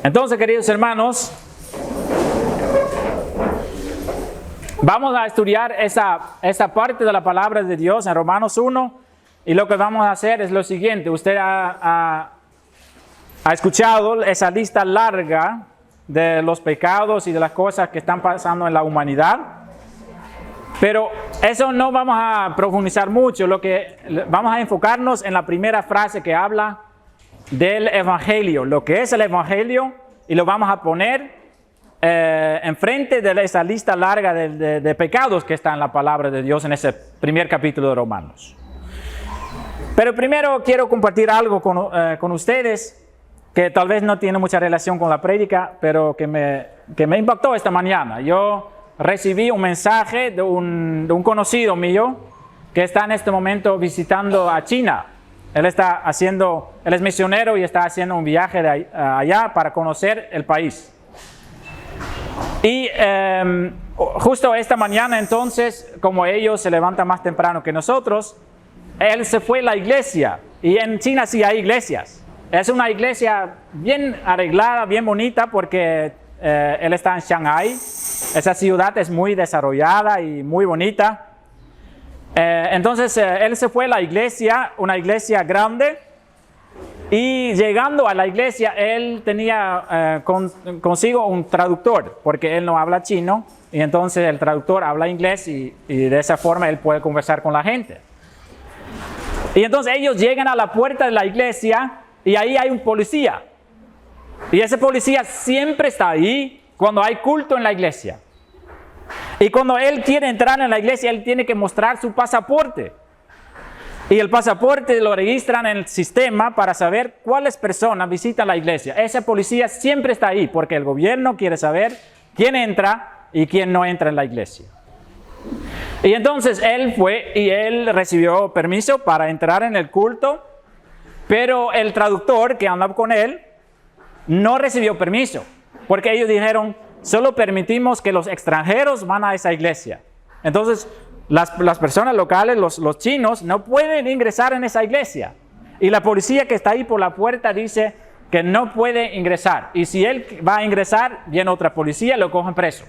Entonces, queridos hermanos, vamos a estudiar esa parte de la palabra de Dios en Romanos 1, y lo que vamos a hacer es lo siguiente. Usted ha escuchado esa lista larga de los pecados y de las cosas que están pasando en la humanidad, pero eso no vamos a profundizar mucho. Lo que vamos a enfocarnos en la primera frase que habla del Evangelio, lo que es el Evangelio, y lo vamos a poner enfrente de esa lista larga de pecados que está en la palabra de Dios en ese primer capítulo de Romanos. Pero primero quiero compartir algo con ustedes que tal vez no tiene mucha relación con la prédica, pero que me impactó esta mañana. Yo recibí un mensaje de un conocido mío que está en este momento visitando a China. Él es misionero y está haciendo un viaje allá para conocer el país. Y justo esta mañana entonces, como ellos se levantan más temprano que nosotros, él se fue a la iglesia. Y en China sí hay iglesias. Es una iglesia bien arreglada, bien bonita, porque él está en Shanghái. Esa ciudad es muy desarrollada y muy bonita. Entonces él se fue a la iglesia, una iglesia grande, y llegando a la iglesia él tenía consigo un traductor, porque él no habla chino, y entonces el traductor habla inglés y de esa forma él puede conversar con la gente. Y entonces ellos llegan a la puerta de la iglesia y ahí hay un policía, y ese policía siempre está ahí cuando hay culto en la iglesia. Y cuando él quiere entrar en la iglesia, él tiene que mostrar su pasaporte. Y el pasaporte lo registran en el sistema para saber cuáles personas visitan la iglesia. Ese policía siempre está ahí porque el gobierno quiere saber quién entra y quién no entra en la iglesia. Y entonces él fue y él recibió permiso para entrar en el culto, pero el traductor que andaba con él no recibió permiso, porque ellos dijeron: solo permitimos que los extranjeros van a esa iglesia. Entonces, las personas locales, los chinos, no pueden ingresar en esa iglesia. Y la policía que está ahí por la puerta dice que no puede ingresar. Y si él va a ingresar, viene otra policía y lo cogen preso.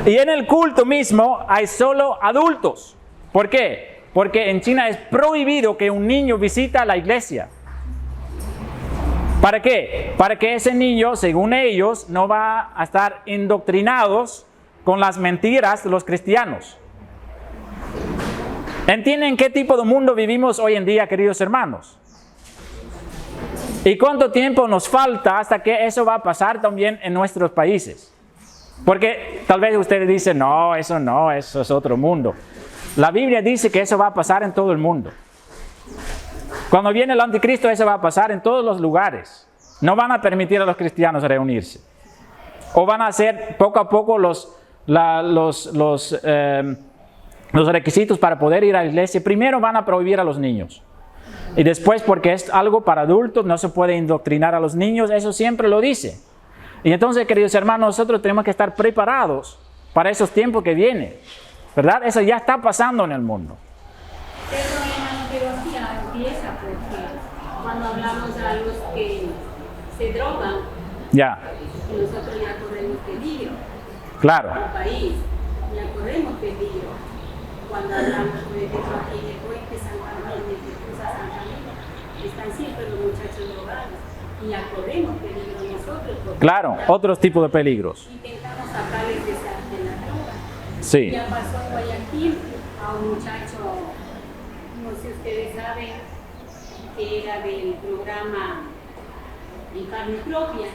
Y en el culto mismo hay solo adultos. ¿Por qué? Porque en China es prohibido que un niño visite la iglesia. ¿Para qué? Para que ese niño, según ellos, no va a estar indoctrinados con las mentiras de los cristianos. ¿Entienden qué tipo de mundo vivimos hoy en día, queridos hermanos? ¿Y cuánto tiempo nos falta hasta que eso va a pasar también en nuestros países? Porque tal vez ustedes dicen: no, eso es otro mundo. La Biblia dice que eso va a pasar en todo el mundo. Cuando viene el anticristo, eso va a pasar en todos los lugares. No van a permitir a los cristianos reunirse. O van a hacer poco a poco los requisitos para poder ir a la iglesia. Primero van a prohibir a los niños. Y después, porque es algo para adultos, no se puede indoctrinar a los niños. Eso siempre lo dice. Y entonces, queridos hermanos, nosotros tenemos que estar preparados para esos tiempos que vienen. ¿Verdad? Eso ya está pasando en el mundo. Empieza porque cuando hablamos a los que se drogan, ya, nosotros ya corremos peligro. Claro. El país ya corremos peligro. Cuando hablamos, por ejemplo, aquí en el puente San Juan, de Jesús a San Camilo, están siempre los muchachos drogados y ya corremos peligro nosotros. Claro, otros tipos de peligros. Intentamos sacarles de la droga. Sí. Ya pasó en Guayaquil a un muchacho, no sé si ustedes saben, que era del programa En Carne Propia.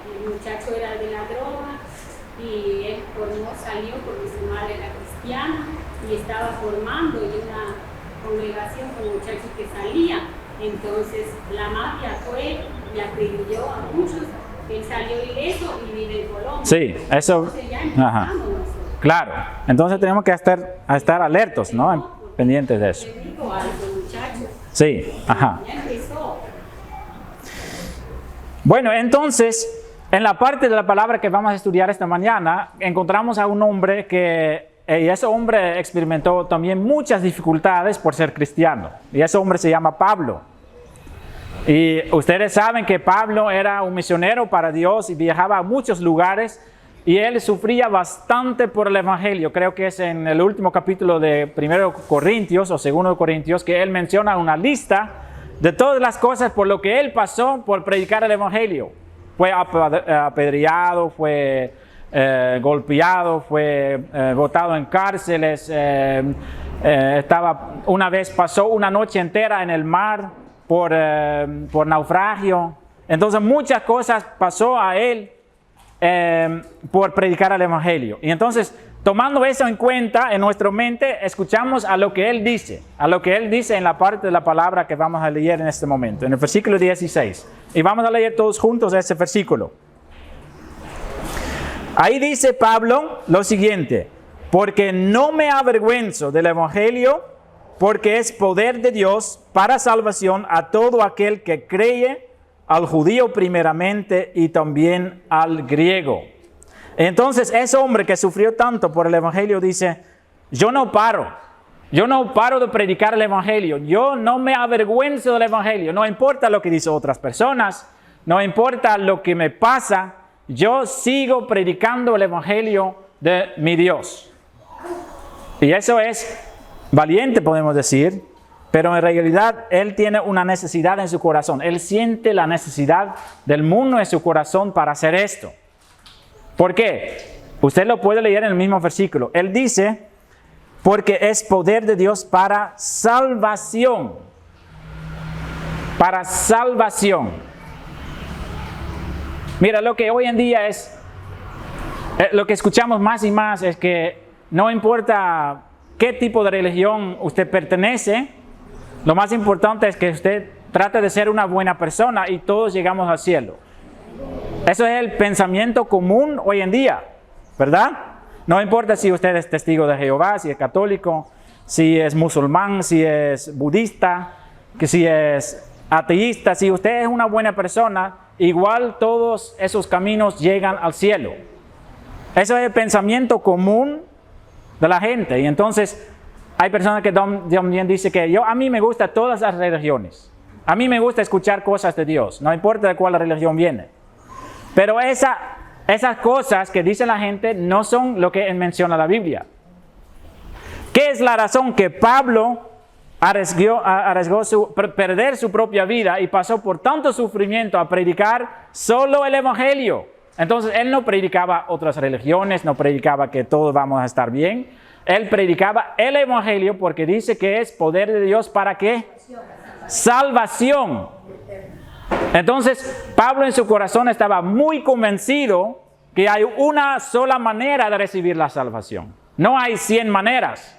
El muchacho era de la droga y él salió porque su madre era cristiana y estaba formando en una congregación con muchachos que salían. Entonces la mafia fue y acribilló a muchos. Él salió ileso y vive en Colombia. Sí, eso. Entonces ya Ajá. Claro, entonces tenemos que estar alertos, ¿no? Pendientes de eso. Sí, ajá. Bueno, entonces, en la parte de la palabra que vamos a estudiar esta mañana, encontramos a un hombre y ese hombre experimentó también muchas dificultades por ser cristiano. Y ese hombre se llama Pablo. Y ustedes saben que Pablo era un misionero para Dios y viajaba a muchos lugares y él sufría bastante por el evangelio. Creo que es en el último capítulo de 1 Corintios o 2 Corintios que él menciona una lista de todas las cosas por lo que él pasó por predicar el evangelio. Fue apedreado, fue golpeado, fue botado en cárceles, una vez pasó una noche entera en el mar por naufragio. Entonces muchas cosas pasó a él por predicar el evangelio. Y entonces, tomando eso en cuenta en nuestra mente, escuchamos a lo que él dice en la parte de la palabra que vamos a leer en este momento, en el versículo 16. Y vamos a leer todos juntos ese versículo. Ahí dice Pablo lo siguiente: porque no me avergüenzo del evangelio, porque es poder de Dios para salvación a todo aquel que cree, al judío primeramente y también al griego. Entonces ese hombre que sufrió tanto por el evangelio dice: yo no paro de predicar el evangelio, yo no me avergüenzo del evangelio, no importa lo que dicen otras personas, no importa lo que me pasa, yo sigo predicando el evangelio de mi Dios. Y eso es valiente, podemos decir, pero en realidad él tiene una necesidad en su corazón. Él siente la necesidad del mundo en su corazón para hacer esto. ¿Por qué? Usted lo puede leer en el mismo versículo. Él dice: porque es poder de Dios para salvación. Para salvación. Mira, lo que hoy en día es, lo que escuchamos más y más es que no importa qué tipo de religión usted pertenece, lo más importante es que usted trate de ser una buena persona y todos llegamos al cielo. Eso es el pensamiento común hoy en día, ¿verdad? No importa si usted es testigo de Jehová, si es católico, si es musulmán, si es budista, que si es ateísta, si usted es una buena persona, igual todos esos caminos llegan al cielo. Eso es el pensamiento común de la gente. Y entonces hay personas que también dicen que a mí me gustan todas las religiones. A mí me gusta escuchar cosas de Dios, no importa de cuál religión viene. Pero esas cosas que dice la gente no son lo que menciona la Biblia. ¿Qué es la razón que Pablo arriesgó perder su propia vida y pasó por tanto sufrimiento a predicar solo el evangelio? Entonces él no predicaba otras religiones, no predicaba que todos vamos a estar bien. Él predicaba el evangelio porque dice que es poder de Dios para ¿qué? Salvación. Entonces Pablo en su corazón estaba muy convencido que hay una sola manera de recibir la salvación. No hay 100 maneras.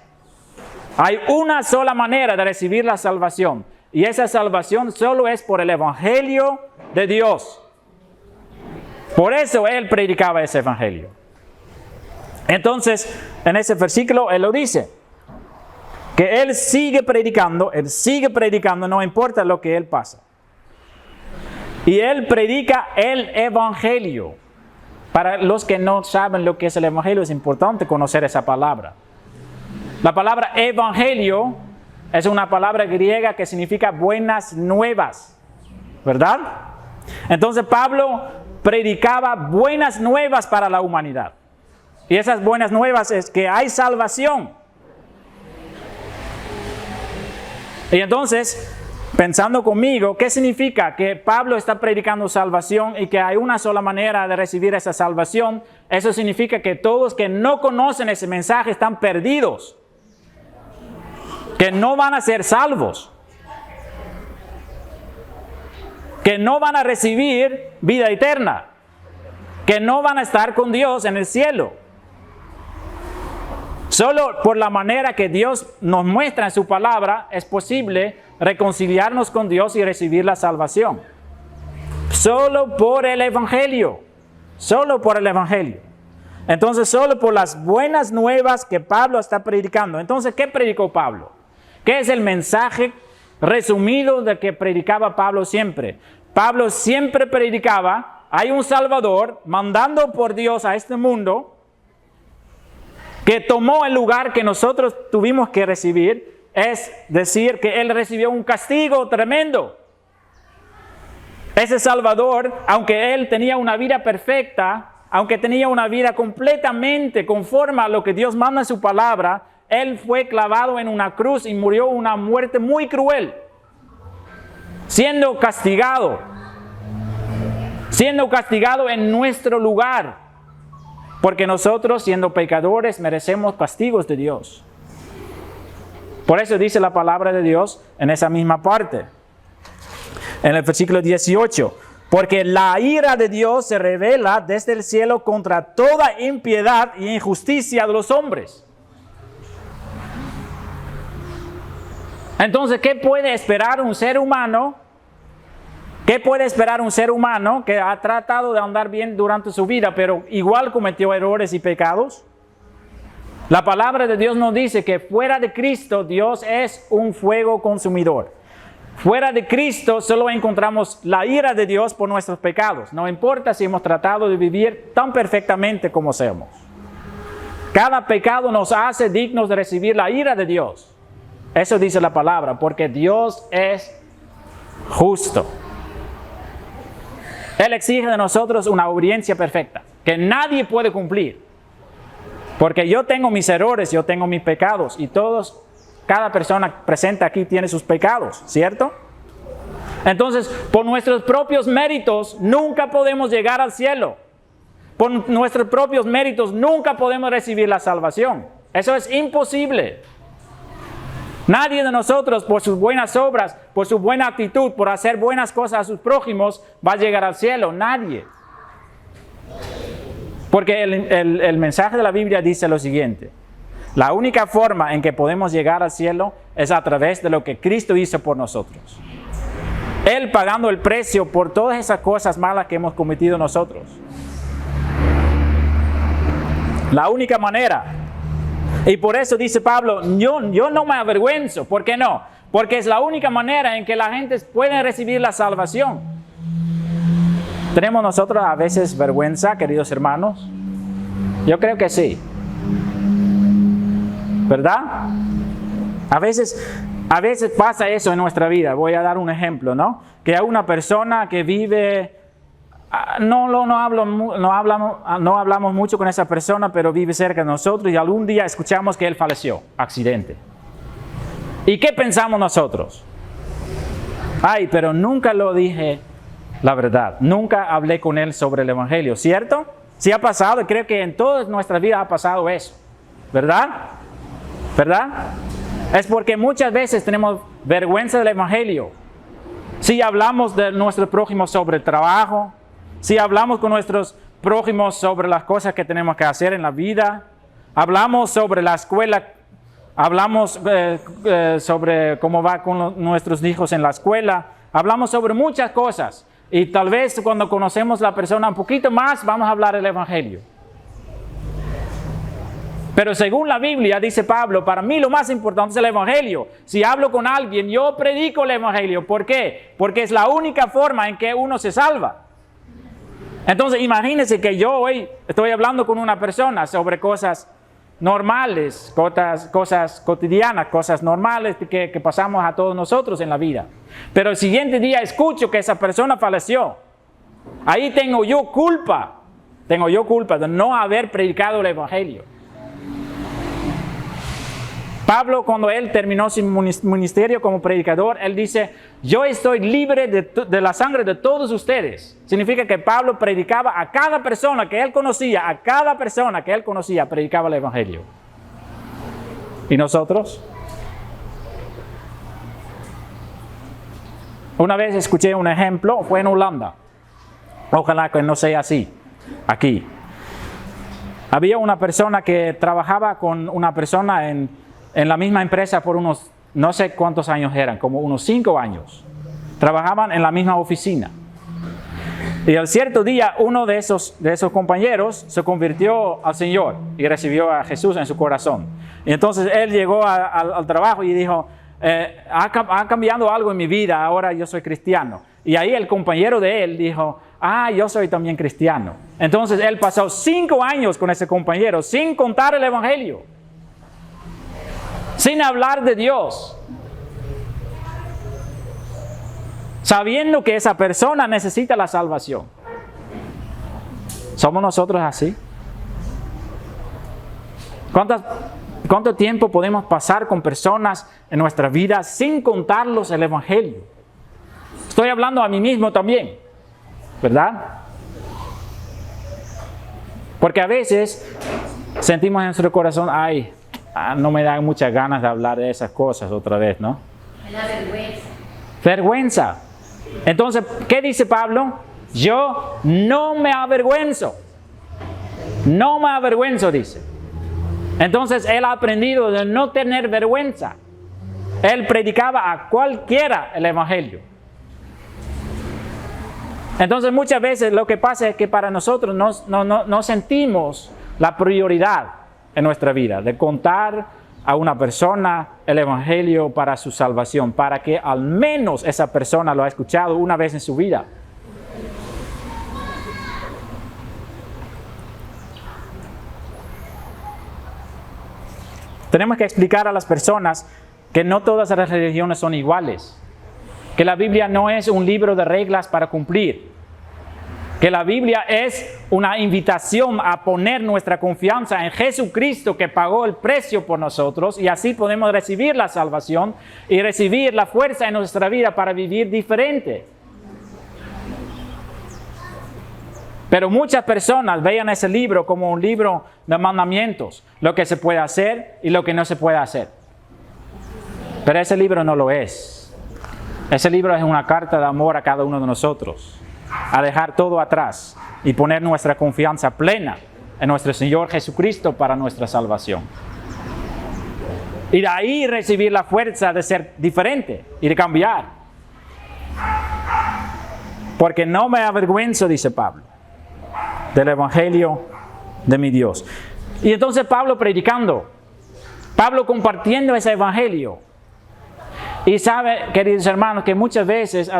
Hay una sola manera de recibir la salvación. Y esa salvación solo es por el evangelio de Dios. Por eso él predicaba ese evangelio. Entonces, en ese versículo él lo dice, que él sigue predicando, no importa lo que él pasa. Y él predica el evangelio. Para los que no saben lo que es el evangelio, es importante conocer esa palabra. La palabra evangelio es una palabra griega que significa buenas nuevas, ¿verdad? Entonces Pablo predicaba buenas nuevas para la humanidad. Y esas buenas nuevas es que hay salvación. Y entonces, pensando conmigo, ¿qué significa que Pablo está predicando salvación y que hay una sola manera de recibir esa salvación? Eso significa que todos que no conocen ese mensaje están perdidos, que no van a ser salvos, que no van a recibir vida eterna, que no van a estar con Dios en el cielo. Solo por la manera que Dios nos muestra en su palabra es posible reconciliarnos con Dios y recibir la salvación. Solo por el evangelio. Solo por el evangelio. Entonces, solo por las buenas nuevas que Pablo está predicando. Entonces, ¿qué predicó Pablo? ¿Qué es el mensaje resumido de que predicaba Pablo siempre? Pablo siempre predicaba: hay un Salvador mandando por Dios a este mundo, que tomó el lugar que nosotros tuvimos que recibir, es decir, que Él recibió un castigo tremendo. Ese Salvador, aunque Él tenía una vida perfecta, aunque tenía una vida completamente conforme a lo que Dios manda en su palabra, Él fue clavado en una cruz y murió una muerte muy cruel, siendo castigado en nuestro lugar, porque nosotros, siendo pecadores, merecemos castigos de Dios. Por eso dice la palabra de Dios en esa misma parte, en el versículo 18, porque la ira de Dios se revela desde el cielo contra toda impiedad y injusticia de los hombres. Entonces, ¿qué puede esperar un ser humano? ¿Qué puede esperar un ser humano que ha tratado de andar bien durante su vida, pero igual cometió errores y pecados? La palabra de Dios nos dice que fuera de Cristo, Dios es un fuego consumidor. Fuera de Cristo solo encontramos la ira de Dios por nuestros pecados. No importa si hemos tratado de vivir tan perfectamente como somos. Cada pecado nos hace dignos de recibir la ira de Dios. Eso dice la palabra, porque Dios es justo. Él exige de nosotros una obediencia perfecta, que nadie puede cumplir. Porque yo tengo mis errores, yo tengo mis pecados, y cada persona presente aquí tiene sus pecados, ¿cierto? Entonces, por nuestros propios méritos, nunca podemos llegar al cielo. Por nuestros propios méritos, nunca podemos recibir la salvación. Eso es imposible. Nadie de nosotros, por sus buenas obras, por su buena actitud, por hacer buenas cosas a sus prójimos, va a llegar al cielo. Nadie. Porque el mensaje de la Biblia dice lo siguiente: la única forma en que podemos llegar al cielo es a través de lo que Cristo hizo por nosotros. Él pagando el precio por todas esas cosas malas que hemos cometido nosotros. La única manera. Y por eso dice Pablo, yo no me avergüenzo. ¿Por qué no? Porque es la única manera en que la gente puede recibir la salvación. ¿Tenemos nosotros a veces vergüenza, queridos hermanos? Yo creo que sí. ¿Verdad? A veces pasa eso en nuestra vida. Voy a dar un ejemplo, ¿no? Que hay una persona que vive, no hablamos mucho con esa persona, pero vive cerca de nosotros y algún día escuchamos que él falleció, accidente. ¿Y qué pensamos nosotros? Ay, pero nunca lo dije la verdad. Nunca hablé con él sobre el evangelio, ¿cierto? Sí ha pasado y creo que en toda nuestra vida ha pasado eso, ¿verdad? ¿Verdad? Es porque muchas veces tenemos vergüenza del evangelio. Si hablamos de nuestros prójimos sobre el trabajo, si hablamos con nuestros prójimos sobre las cosas que tenemos que hacer en la vida, hablamos sobre la escuela, hablamos sobre cómo va con nuestros hijos en la escuela, hablamos sobre muchas cosas. Y tal vez cuando conocemos a la persona un poquito más, vamos a hablar del evangelio. Pero según la Biblia, dice Pablo, para mí lo más importante es el evangelio. Si hablo con alguien, yo predico el evangelio. ¿Por qué? Porque es la única forma en que uno se salva. Entonces, imagínense que yo hoy estoy hablando con una persona sobre cosas normales, cosas cotidianas, cosas normales que pasamos a todos nosotros en la vida. Pero el siguiente día escucho que esa persona falleció. Ahí tengo yo culpa de no haber predicado el evangelio. Pablo, cuando él terminó su ministerio como predicador, él dice, yo estoy libre de la sangre de todos ustedes. Significa que Pablo predicaba a cada persona que él conocía, predicaba el evangelio. ¿Y nosotros? Una vez escuché un ejemplo, fue en Holanda. Ojalá que no sea así, aquí. Había una persona que trabajaba con una persona en la misma empresa por unos, no sé cuántos años eran, como unos 5 años. Trabajaban en la misma oficina. Y al cierto día, uno de esos compañeros se convirtió al Señor y recibió a Jesús en su corazón. Y entonces él llegó al trabajo y dijo, ha cambiado algo en mi vida, ahora yo soy cristiano. Y ahí el compañero de él dijo, yo soy también cristiano. Entonces él pasó 5 años con ese compañero sin contar el evangelio. Sin hablar de Dios. sabiendo que esa persona necesita la salvación. ¿Somos nosotros así? ¿Cuánto tiempo podemos pasar con personas en nuestra vida sin contarles el Evangelio? Estoy hablando a mí mismo también, ¿verdad? Porque a veces sentimos en nuestro corazón, no me dan muchas ganas de hablar de esas cosas otra vez, ¿no? Me da vergüenza. Vergüenza. Entonces, ¿qué dice Pablo? Yo no me avergüenzo. No me avergüenzo, dice. Entonces, él ha aprendido de no tener vergüenza. Él predicaba a cualquiera el Evangelio. Entonces, muchas veces lo que pasa es que para nosotros no sentimos la prioridad en nuestra vida de contar a una persona el Evangelio para su salvación, para que al menos esa persona lo ha escuchado una vez en su vida. Tenemos que explicar a las personas que no todas las religiones son iguales, que la Biblia no es un libro de reglas para cumplir, que la Biblia es una invitación a poner nuestra confianza en Jesucristo que pagó el precio por nosotros y así podemos recibir la salvación y recibir la fuerza en nuestra vida para vivir diferente. Pero muchas personas vean ese libro como un libro de mandamientos, lo que se puede hacer y lo que no se puede hacer. Pero ese libro no lo es. Ese libro es una carta de amor a cada uno de nosotros, a dejar todo atrás y poner nuestra confianza plena en nuestro Señor Jesucristo para nuestra salvación. Y de ahí recibir la fuerza de ser diferente y de cambiar. Porque no me avergüenzo, dice Pablo, del Evangelio de mi Dios. Y entonces Pablo predicando, Pablo compartiendo ese Evangelio. Y sabe, queridos hermanos, que muchas veces,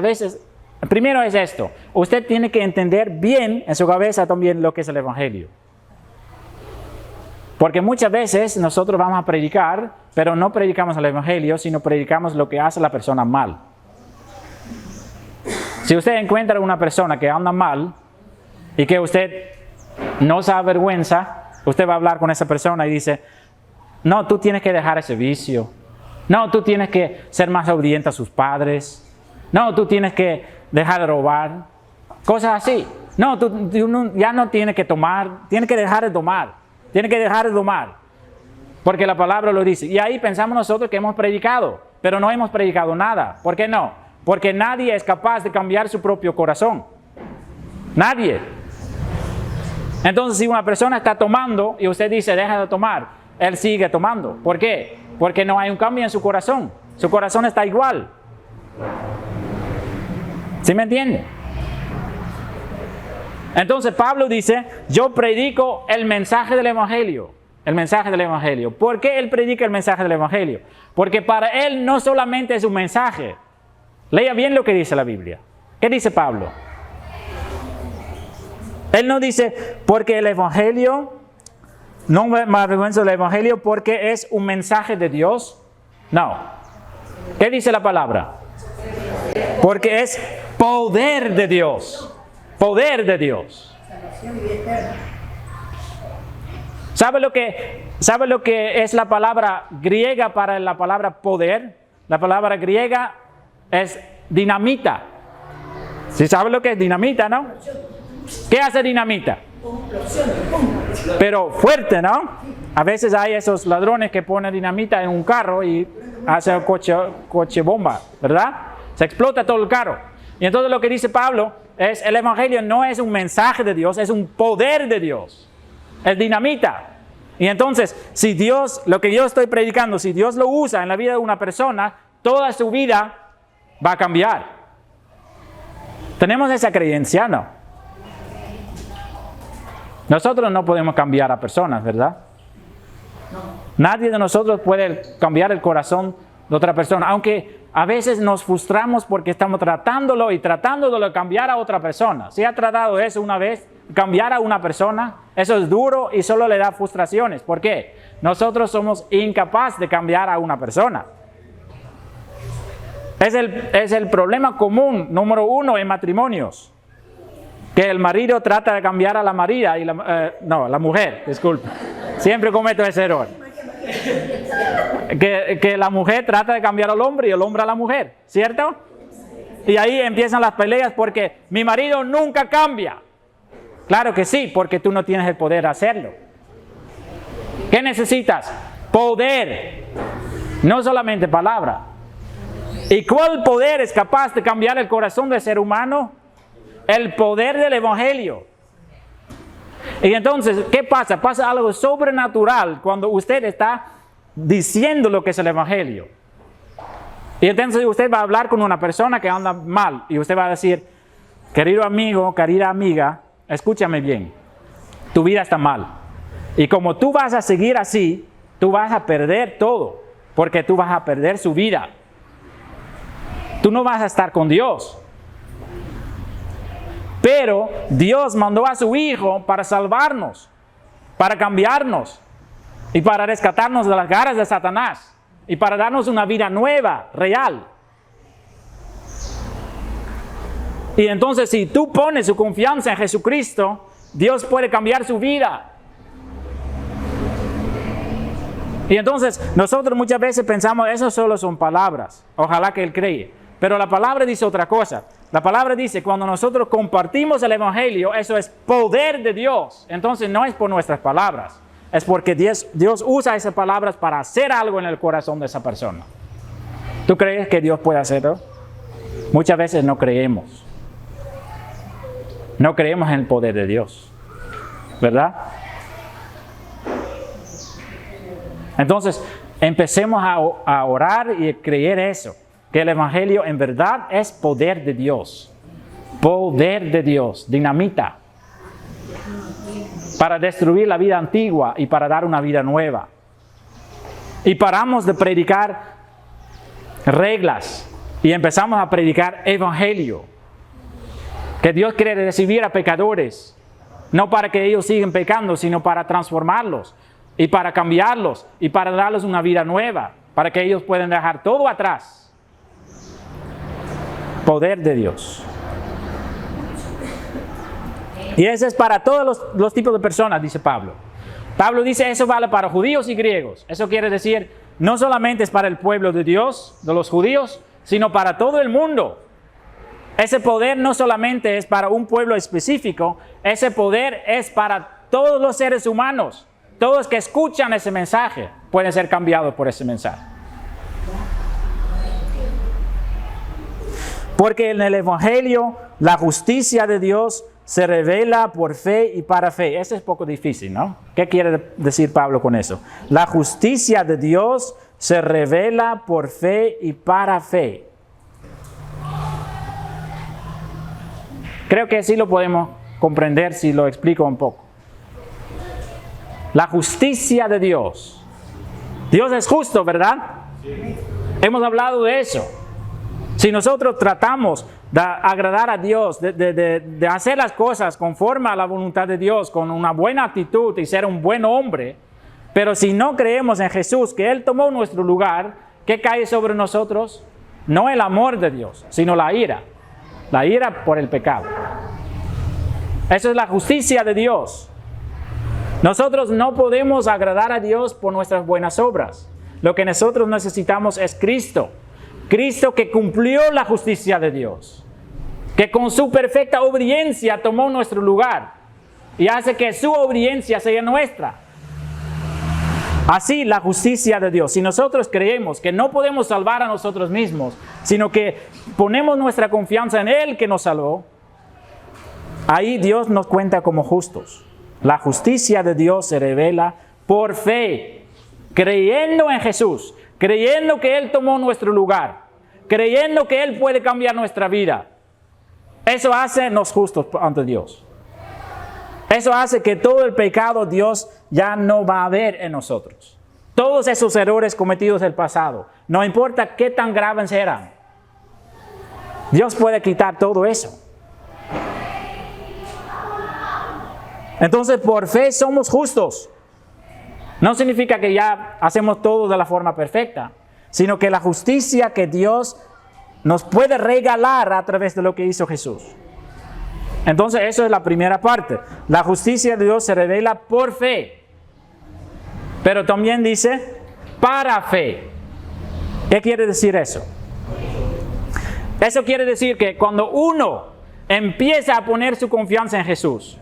primero es esto, usted tiene que entender bien en su cabeza también lo que es el Evangelio. Porque muchas veces nosotros vamos a predicar, pero no predicamos el Evangelio, sino predicamos lo que hace la persona mal. Si usted encuentra una persona que anda mal, y que usted no se avergüenza, usted va a hablar con esa persona y dice, no, tú tienes que dejar ese vicio. No, tú tienes que ser más obediente a sus padres. No, tú tienes que dejar de robar. Cosas así. No, tú ya no tienes que tomar, tienes que dejar de tomar. Tienes que dejar de tomar. Porque la palabra lo dice. Y ahí pensamos nosotros que hemos predicado, pero no hemos predicado nada. ¿Por qué no? Porque nadie es capaz de cambiar su propio corazón. Nadie. Entonces, si una persona está tomando y usted dice, deja de tomar, él sigue tomando. ¿Por qué? Porque no hay un cambio en su corazón. Su corazón está igual. ¿Sí me entiende? Entonces, Pablo dice, yo predico el mensaje del Evangelio. El mensaje del Evangelio. ¿Por qué él predica el mensaje del Evangelio? Porque para él no solamente es un mensaje. Lea bien lo que dice la Biblia. ¿Qué dice Pablo? Él no dice, porque el Evangelio, no me avergüenzo del Evangelio porque es un mensaje de Dios. No. ¿Qué dice la palabra? Porque es poder de Dios. Poder de Dios. ¿Sabe lo que es la palabra griega para la palabra poder? La palabra griega es dinamita. ¿Sí sabe lo que es dinamita, no? ¿Qué hace dinamita? Pero fuerte, ¿no? A veces hay esos ladrones que ponen dinamita en un carro y hacen coche bomba, ¿verdad? Se explota todo el carro. Y entonces lo que dice Pablo es, el Evangelio no es un mensaje de Dios, es un poder de Dios. Es dinamita. Y entonces, si Dios, lo que yo estoy predicando, si Dios lo usa en la vida de una persona, toda su vida va a cambiar. ¿Tenemos esa creencia, no? Nosotros no podemos cambiar a personas, ¿verdad? Nadie de nosotros puede cambiar el corazón de otra persona, aunque a veces nos frustramos porque estamos tratándolo de cambiar a otra persona. ¿Sí ha tratado eso una vez? Cambiar a una persona, eso es duro y solo le da frustraciones. ¿Por qué? Nosotros somos incapaces de cambiar a una persona. Es el problema común, número uno, en matrimonios. Que el marido trata de cambiar a la marida, y la mujer, disculpe. Siempre cometo ese error. Que la mujer trata de cambiar al hombre y el hombre a la mujer, ¿cierto? Y ahí empiezan las peleas porque mi marido nunca cambia. Claro que sí, porque tú no tienes el poder de hacerlo. ¿Qué necesitas? Poder, no solamente palabra. ¿Y cuál poder es capaz de cambiar el corazón del ser humano? El poder del Evangelio. Y entonces, ¿qué pasa? Pasa algo sobrenatural cuando usted está diciendo lo que es el Evangelio. Y entonces usted va a hablar con una persona que anda mal y usted va a decir, querido amigo, querida amiga, escúchame bien, tu vida está mal. Y como tú vas a seguir así, tú vas a perder todo, porque tú vas a perder su vida. Tú no vas a estar con Dios. Pero Dios mandó a su Hijo para salvarnos, para cambiarnos y para rescatarnos de las garras de Satanás y para darnos una vida nueva, real. Y entonces si tú pones su confianza en Jesucristo, Dios puede cambiar su vida. Y entonces nosotros muchas veces pensamos, eso solo son palabras, ojalá que Él cree. Pero la palabra dice otra cosa. La palabra dice, cuando nosotros compartimos el Evangelio, eso es poder de Dios. Entonces no es por nuestras palabras, es porque Dios usa esas palabras para hacer algo en el corazón de esa persona. ¿Tú crees que Dios puede hacerlo? Muchas veces no creemos. No creemos en el poder de Dios, ¿verdad? Entonces, empecemos a orar y a creer eso. Que el Evangelio en verdad es poder de Dios. Poder de Dios, dinamita. Para destruir la vida antigua y para dar una vida nueva. Y paramos de predicar reglas y empezamos a predicar Evangelio. Que Dios quiere recibir a pecadores. No para que ellos sigan pecando, sino para transformarlos. Y para cambiarlos. Y para darles una vida nueva. Para que ellos puedan dejar todo atrás. Poder de Dios. Y ese es para todos los tipos de personas, dice Pablo. Pablo dice, eso vale para judíos y griegos. Eso quiere decir, no solamente es para el pueblo de Dios, de los judíos, sino para todo el mundo. Ese poder no solamente es para un pueblo específico, ese poder es para todos los seres humanos. Todos que escuchan ese mensaje pueden ser cambiados por ese mensaje. Porque en el Evangelio la justicia de Dios se revela por fe y para fe. Eso es poco difícil, ¿no? ¿Qué quiere decir Pablo con eso? La justicia de Dios se revela por fe y para fe. Creo que sí lo podemos comprender si lo explico un poco. La justicia de Dios. Dios es justo, ¿verdad? Sí. Hemos hablado de eso. Si nosotros tratamos de agradar a Dios, de hacer las cosas conforme a la voluntad de Dios, con una buena actitud y ser un buen hombre, pero si no creemos en Jesús, que Él tomó nuestro lugar, ¿qué cae sobre nosotros? No el amor de Dios, sino la ira por el pecado. Eso es la justicia de Dios. Nosotros no podemos agradar a Dios por nuestras buenas obras. Lo que nosotros necesitamos es Cristo. Cristo que cumplió la justicia de Dios, que con su perfecta obediencia tomó nuestro lugar y hace que su obediencia sea nuestra. Así la justicia de Dios. Si nosotros creemos que no podemos salvar a nosotros mismos, sino que ponemos nuestra confianza en Él que nos salvó, ahí Dios nos cuenta como justos. La justicia de Dios se revela por fe, creyendo en Jesús. Creyendo que Él tomó nuestro lugar, creyendo que Él puede cambiar nuestra vida. Eso hace nos justos ante Dios. Eso hace que todo el pecado Dios ya no va a ver en nosotros. Todos esos errores cometidos en el pasado, no importa qué tan graves eran, Dios puede quitar todo eso. Entonces, por fe somos justos. No significa que ya hacemos todo de la forma perfecta, sino que la justicia que Dios nos puede regalar a través de lo que hizo Jesús. Entonces, eso es la primera parte. La justicia de Dios se revela por fe. Pero también dice, para fe. ¿Qué quiere decir eso? Eso quiere decir que cuando uno empieza a poner su confianza en Jesús,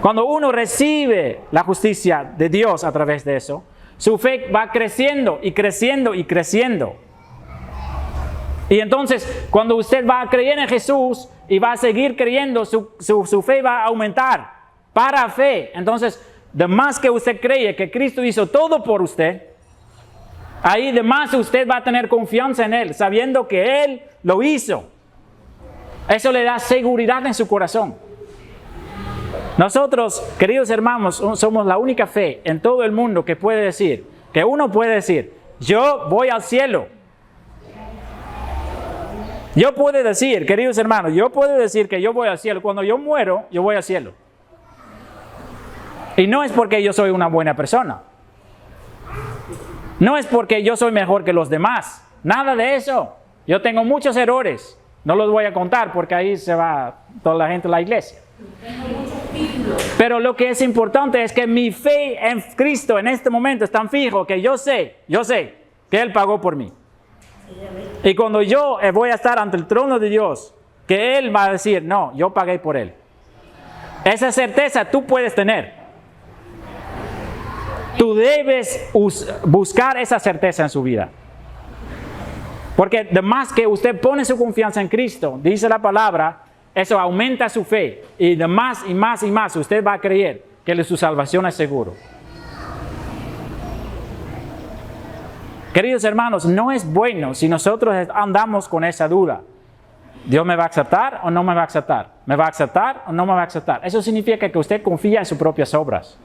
cuando uno recibe la justicia de Dios a través de eso, su fe va creciendo y creciendo y creciendo. Y entonces, cuando usted va a creer en Jesús y va a seguir creyendo, su fe va a aumentar para fe. Entonces, de más que usted cree que Cristo hizo todo por usted, ahí de más usted va a tener confianza en Él, sabiendo que Él lo hizo. Eso le da seguridad en su corazón. Nosotros, queridos hermanos, somos la única fe en todo el mundo que puede decir, que uno puede decir, yo voy al cielo. Yo puedo decir, queridos hermanos, yo puedo decir que yo voy al cielo. Cuando yo muero, yo voy al cielo. Y no es porque yo soy una buena persona. No es porque yo soy mejor que los demás. Nada de eso. Yo tengo muchos errores. No los voy a contar porque ahí se va toda la gente a la iglesia. Pero lo que es importante es que mi fe en Cristo en este momento es tan fijo que yo sé que Él pagó por mí. Y cuando yo voy a estar ante el trono de Dios, que Él va a decir, no, yo pagué por Él. Esa certeza tú puedes tener. Tú debes buscar esa certeza en su vida. Porque de más que usted pone su confianza en Cristo, dice la palabra, eso aumenta su fe. Y de más y más y más usted va a creer que su salvación es seguro. Queridos hermanos, no es bueno si nosotros andamos con esa duda. ¿Dios me va a aceptar o no me va a aceptar? ¿Me va a aceptar o no me va a aceptar? Eso significa que usted confía en sus propias obras.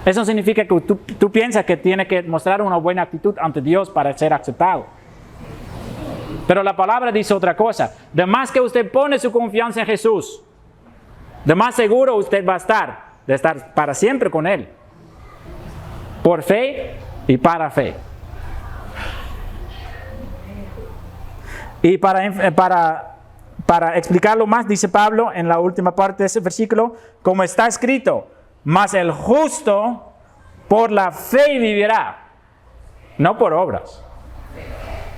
Eso significa que tú piensas que tiene que mostrar una buena actitud ante Dios para ser aceptado. Pero la palabra dice otra cosa. De más que usted pone su confianza en Jesús, de más seguro usted va a estar, de estar para siempre con Él. Por fe y para fe. Y para explicarlo más, dice Pablo en la última parte de ese versículo, como está escrito, mas el justo por la fe vivirá, no por obras,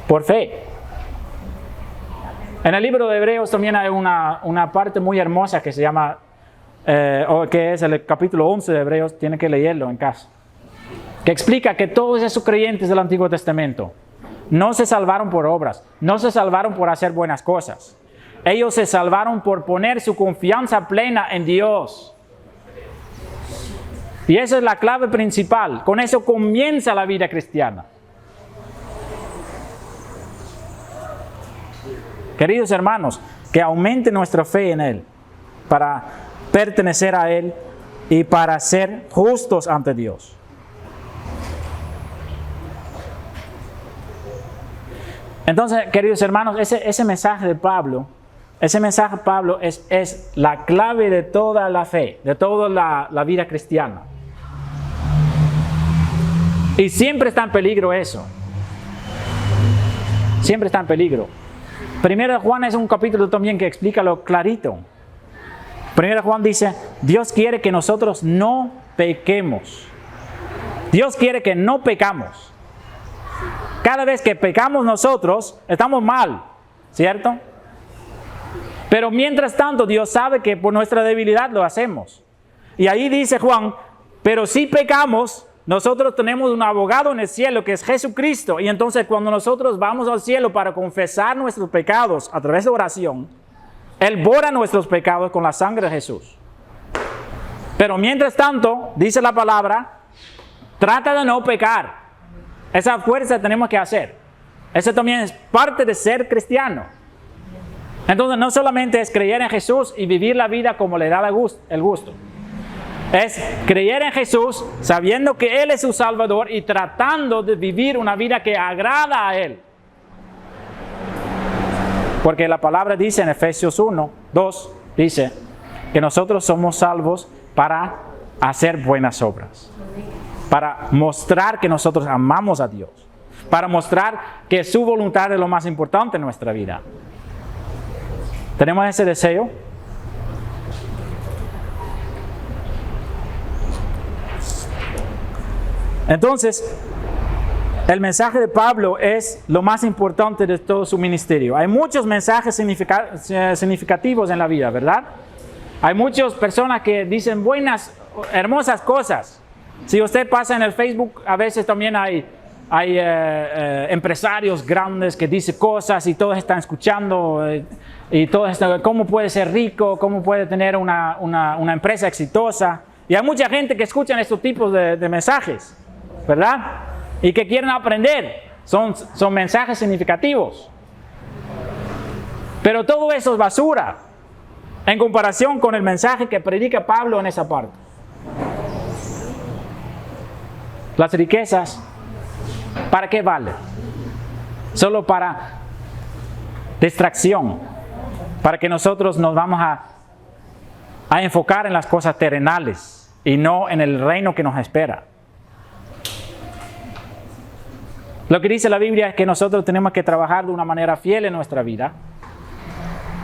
por fe. En el libro de Hebreos también hay una parte muy hermosa que se llama, que es el capítulo 11 de Hebreos, tiene que leerlo en casa, que explica que todos esos creyentes del Antiguo Testamento no se salvaron por obras, no se salvaron por hacer buenas cosas. Ellos se salvaron por poner su confianza plena en Dios. Y esa es la clave principal. Con eso comienza la vida cristiana. Queridos hermanos, que aumente nuestra fe en Él para pertenecer a Él y para ser justos ante Dios. Entonces, queridos hermanos, ese mensaje de Pablo, es la clave de toda la fe, de toda la vida cristiana. Y siempre está en peligro eso. Siempre está en peligro. Primero de Juan es un capítulo también que explica lo clarito. Primero de Juan dice, Dios quiere que nosotros no pequemos. Dios quiere que no pecamos. Cada vez que pecamos nosotros, estamos mal, ¿cierto? Pero mientras tanto, Dios sabe que por nuestra debilidad lo hacemos. Y ahí dice Juan, pero si pecamos, nosotros tenemos un abogado en el cielo que es Jesucristo. Y entonces cuando nosotros vamos al cielo para confesar nuestros pecados a través de oración, Él borra nuestros pecados con la sangre de Jesús. Pero mientras tanto, dice la palabra, trata de no pecar. Esa fuerza tenemos que hacer. Eso también es parte de ser cristiano. Entonces no solamente es creer en Jesús y vivir la vida como le da el gusto. Es creer en Jesús sabiendo que Él es su Salvador y tratando de vivir una vida que agrada a Él. Porque la palabra dice en Efesios 1:2, dice que nosotros somos salvos para hacer buenas obras. Para mostrar que nosotros amamos a Dios. para mostrar que su voluntad es lo más importante en nuestra vida. ¿Tenemos ese deseo? Entonces, el mensaje de Pablo es lo más importante de todo su ministerio. Hay muchos mensajes significativos en la vida, ¿verdad? Hay muchas personas que dicen buenas, hermosas cosas. Si usted pasa en el Facebook, a veces también hay empresarios grandes que dicen cosas y todos están escuchando y todos están, cómo puede ser rico, cómo puede tener una empresa exitosa. Y hay mucha gente que escucha estos tipos de mensajes, ¿verdad? Y que quieren aprender. Son mensajes significativos. Pero todo eso es basura en comparación con el mensaje que predica Pablo en esa parte. Las riquezas, ¿para qué valen? Solo para distracción, para que nosotros nos vamos a enfocar en las cosas terrenales y no en el reino que nos espera. Lo que dice la Biblia es que nosotros tenemos que trabajar de una manera fiel en nuestra vida.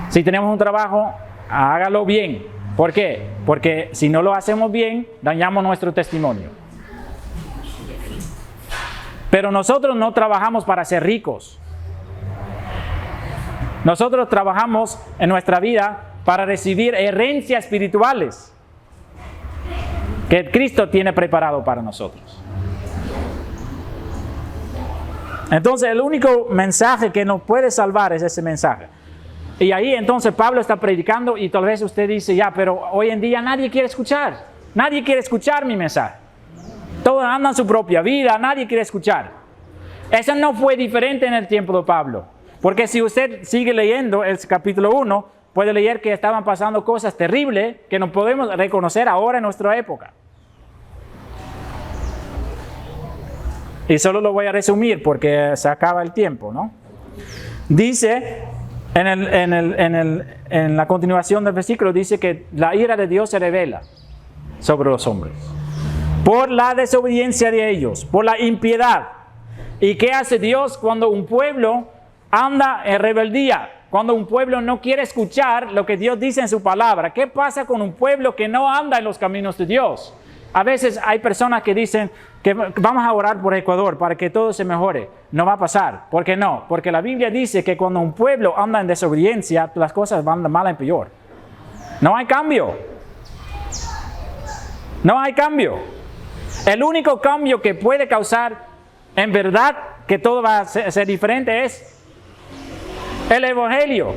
Si tenemos un trabajo, hágalo bien. ¿Por qué? Porque si no lo hacemos bien, dañamos nuestro testimonio. Pero nosotros no trabajamos para ser ricos. Nosotros trabajamos en nuestra vida para recibir herencias espirituales que Cristo tiene preparado para nosotros. Entonces el único mensaje que nos puede salvar es ese mensaje. Y ahí entonces Pablo está predicando y tal vez usted dice, ya, pero hoy en día nadie quiere escuchar. Nadie quiere escuchar mi mensaje. Todos andan su propia vida, nadie quiere escuchar. Eso no fue diferente en el tiempo de Pablo. Porque si usted sigue leyendo el capítulo 1, puede leer que estaban pasando cosas terribles que no podemos reconocer ahora en nuestra época. Y solo lo voy a resumir porque se acaba el tiempo, ¿no? Dice, en la continuación del versículo, dice que la ira de Dios se revela sobre los hombres. Por la desobediencia de ellos, por la impiedad. ¿Y qué hace Dios cuando un pueblo anda en rebeldía? Cuando un pueblo no quiere escuchar lo que Dios dice en su palabra. ¿Qué pasa con un pueblo que no anda en los caminos de Dios? A veces hay personas que dicen que vamos a orar por Ecuador para que todo se mejore. No va a pasar. ¿Por qué no? Porque la Biblia dice que cuando un pueblo anda en desobediencia, las cosas van de mal en peor. No hay cambio. No hay cambio. El único cambio que puede causar en verdad que todo va a ser diferente es el Evangelio.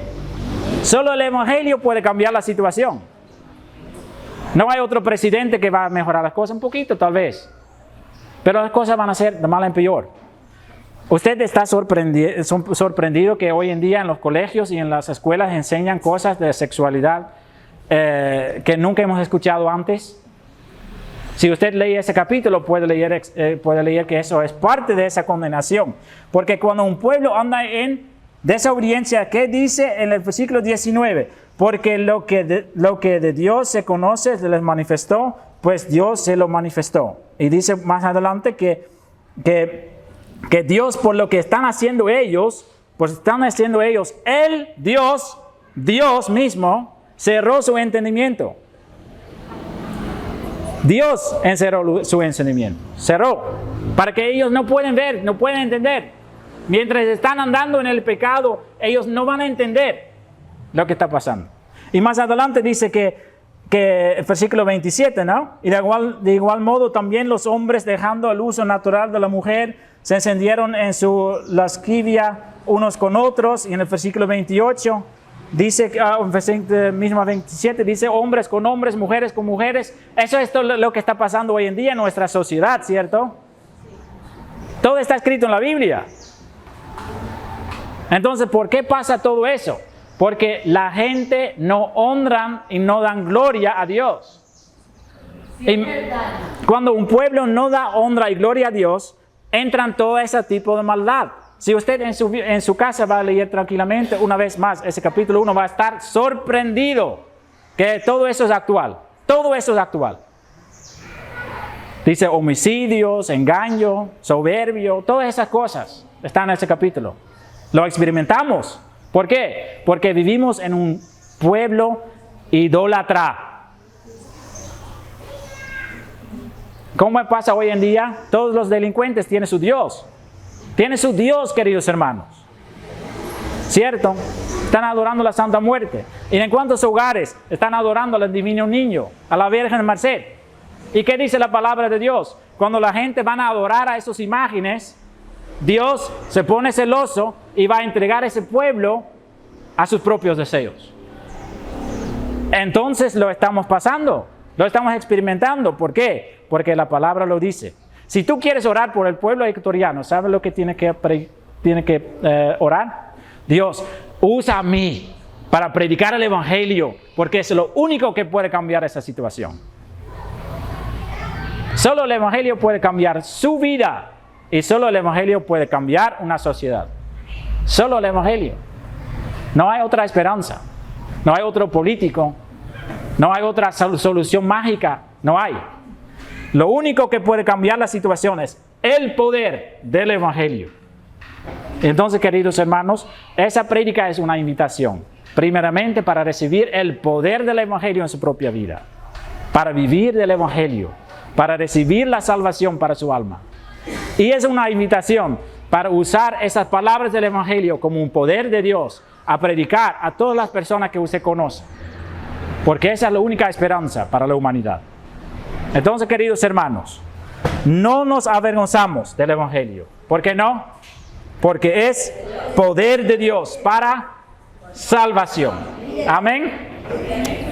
Solo el Evangelio puede cambiar la situación. No hay otro presidente que va a mejorar las cosas un poquito, tal vez. Pero las cosas van a ser de mal en peor. Usted está sorprendido que hoy en día en los colegios y en las escuelas enseñan cosas de sexualidad que nunca hemos escuchado antes. Si usted lee ese capítulo, puede leer que eso es parte de esa condenación. Porque cuando un pueblo anda en desobediencia, ¿qué dice en el versículo 19? Porque lo que de Dios se conoce, se les manifestó, pues Dios se lo manifestó. Y dice más adelante que Dios, por lo que están haciendo ellos, el Dios mismo, cerró su entendimiento. Dios encerró su entendimiento, cerró, para que ellos no pueden ver, no pueden entender. Mientras están andando en el pecado, ellos no van a entender lo que está pasando. Y más adelante dice que el versículo 27, ¿no? Y de igual modo también los hombres, dejando el uso natural de la mujer, se encendieron en su lascivia unos con otros. Y en el versículo 28 dice, mismo 27, dice hombres con hombres, mujeres con mujeres. Eso es todo lo que está pasando hoy en día en nuestra sociedad, ¿cierto? Todo está escrito en la Biblia. Entonces, ¿por qué pasa todo eso? Porque la gente no honran y no dan gloria a Dios. Y cuando un pueblo no da honra y gloria a Dios, entran todo ese tipo de maldad. Si usted en su casa va a leer tranquilamente una vez más ese capítulo 1, va a estar sorprendido que todo eso es actual. Todo eso es actual. Dice homicidios, engaño, soberbio, todas esas cosas están en ese capítulo. Lo experimentamos. ¿Por qué? Porque vivimos en un pueblo idólatra. ¿Cómo pasa hoy en día? Todos los delincuentes tienen su Dios. Tienen su Dios, queridos hermanos. ¿Cierto? Están adorando la Santa Muerte. ¿Y en cuántos hogares están adorando al Divino Niño, a la Virgen Merced? ¿Y qué dice la palabra de Dios? Cuando la gente va a adorar a esas imágenes, Dios se pone celoso y va a entregar a ese pueblo a sus propios deseos. Entonces lo estamos pasando, lo estamos experimentando. ¿Por qué? Porque la palabra lo dice. Si tú quieres orar por el pueblo ecuatoriano, ¿sabes lo que tiene que orar? Dios, usa a mí para predicar el Evangelio, porque es lo único que puede cambiar esa situación. Solo el Evangelio puede cambiar su vida y solo el Evangelio puede cambiar una sociedad. Solo el Evangelio. No hay otra esperanza, no hay otro político, no hay otra solución mágica, no hay. Lo único que puede cambiar la situación es el poder del Evangelio. Entonces, queridos hermanos, esa prédica es una invitación, primeramente para recibir el poder del Evangelio en su propia vida, para vivir del Evangelio, para recibir la salvación para su alma. Y es una invitación para usar esas palabras del Evangelio como un poder de Dios a predicar a todas las personas que usted conoce, porque esa es la única esperanza para la humanidad. Entonces, queridos hermanos, no nos avergonzamos del Evangelio. ¿Por qué no? Porque es poder de Dios para salvación. Amén.